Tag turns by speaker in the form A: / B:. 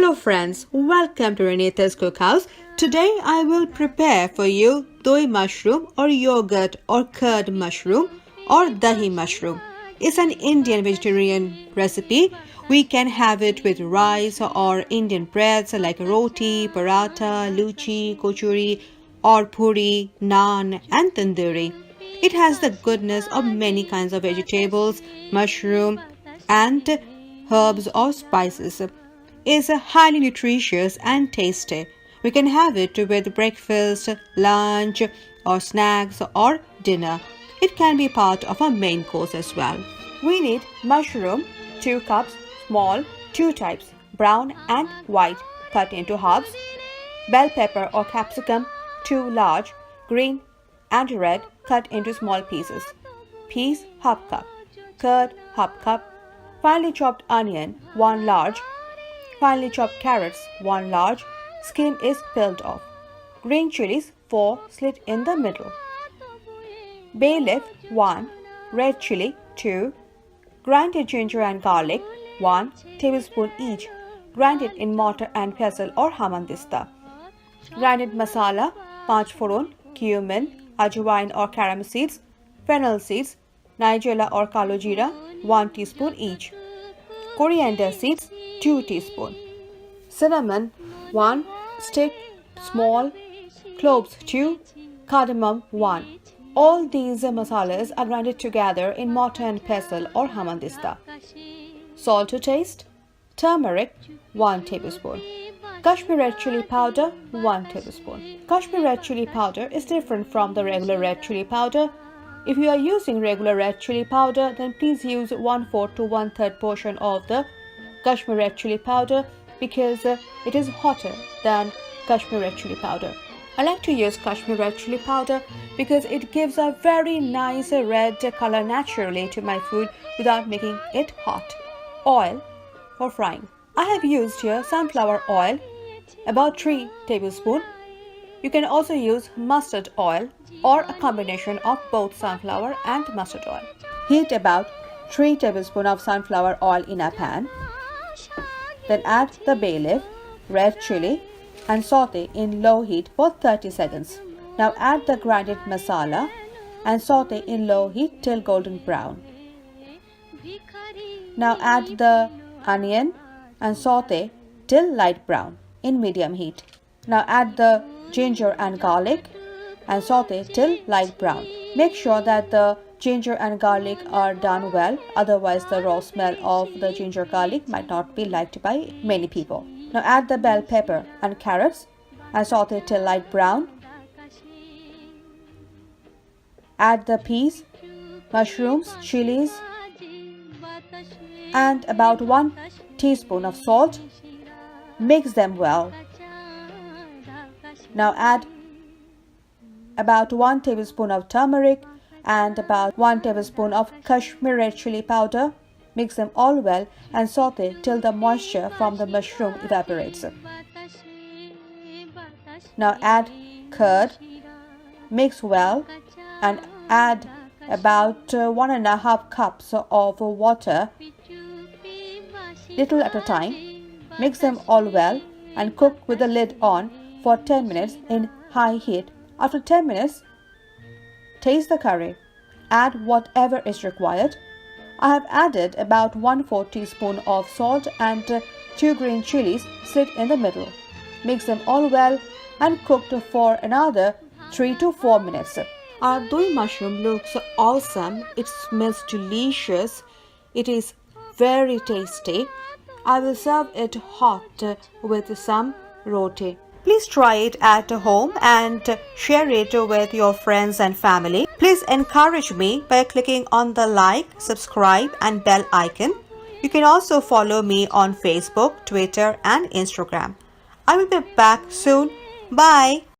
A: Hello friends, welcome to Renita's Cookhouse. Today I will prepare for you doi mushroom or yogurt or curd mushroom or dahi mushroom. It's an Indian vegetarian recipe. We can have it with rice or Indian breads like roti, paratha, luchi, kochuri or puri, naan and tandoori. It has the goodness of many kinds of vegetables, mushroom and herbs or spices. Is highly nutritious and tasty. We can have it with breakfast, lunch, or snacks or dinner. It can be part of a main course as well. We need mushroom, 2 cups, small, 2 types, brown and white, cut into halves. Bell pepper or capsicum, 2 large, green and red, cut into small pieces. Peas, half cup. Curd, half cup. Finely chopped onion, 1 large. Finely chopped carrots, 1 large, skin is peeled off. Green chilies, 4 slit in the middle. Bay leaf, 1. Red chili, 2. Grinded ginger and garlic, 1 tablespoon each. Grinded in mortar and pestle or hamandista. Grinded masala, 5 foron, cumin, ajwain or caram seeds, fennel seeds, nigella or kalo jeera, 1 teaspoon each. Coriander seeds, 2 teaspoon. Cinnamon, 1 stick, small. Cloves, 2. Cardamom, 1. All these masalas are grinded together in mortar and pestle or hamandista. Salt to taste. Turmeric, 1 tablespoon. Kashmir red chili powder, 1 tablespoon. Kashmir red chili powder is different from the regular red chili powder. If you are using regular red chili powder, then please use 1/4 to 1/3 portion of the Kashmir red chili powder because it is hotter than Kashmir red chili powder. I like to use Kashmir red chili powder because it gives a very nice red color naturally to my food without making it hot. Oil for frying. I have used here sunflower oil, about 3 tablespoons. You can also use mustard oil or a combination of both sunflower and mustard oil. Heat about 3 tablespoons of sunflower oil in a pan. Then add the bay leaf, red chili and saute in low heat for 30 seconds. Now add the grinded masala and saute in low heat till golden brown. Now add the onion and saute till light brown in medium heat. Now add the ginger and garlic and saute till light brown. Make sure that the ginger and garlic are done well, otherwise the raw smell of the ginger garlic might not be liked by many people. Now add the bell pepper and carrots and saute till light brown. Add the peas, mushrooms, chilies and about 1 teaspoon of salt. Mix them well. Now add about 1 tablespoon of turmeric and about 1 tablespoon of Kashmir red chili powder. Mix them all well and saute till the moisture from the mushroom evaporates. Now add curd, mix well and add about 1.5 cups of water, little at a time. Mix them all well and cook with the lid on for 10 minutes in high heat. After 10 minutes, taste the curry. Add whatever is required. I have added about 1/4 teaspoon of salt and 2 green chilies slit in the middle. Mix them all well and cooked for another 3 to 4 minutes. Our doi mushroom looks awesome. It smells delicious. It is very tasty. I will serve it hot with some roti. Please try it at home and share it with your friends and family. Please encourage me by clicking on the like, subscribe and bell icon. You can also follow me on Facebook, Twitter and Instagram. I will be back soon. Bye.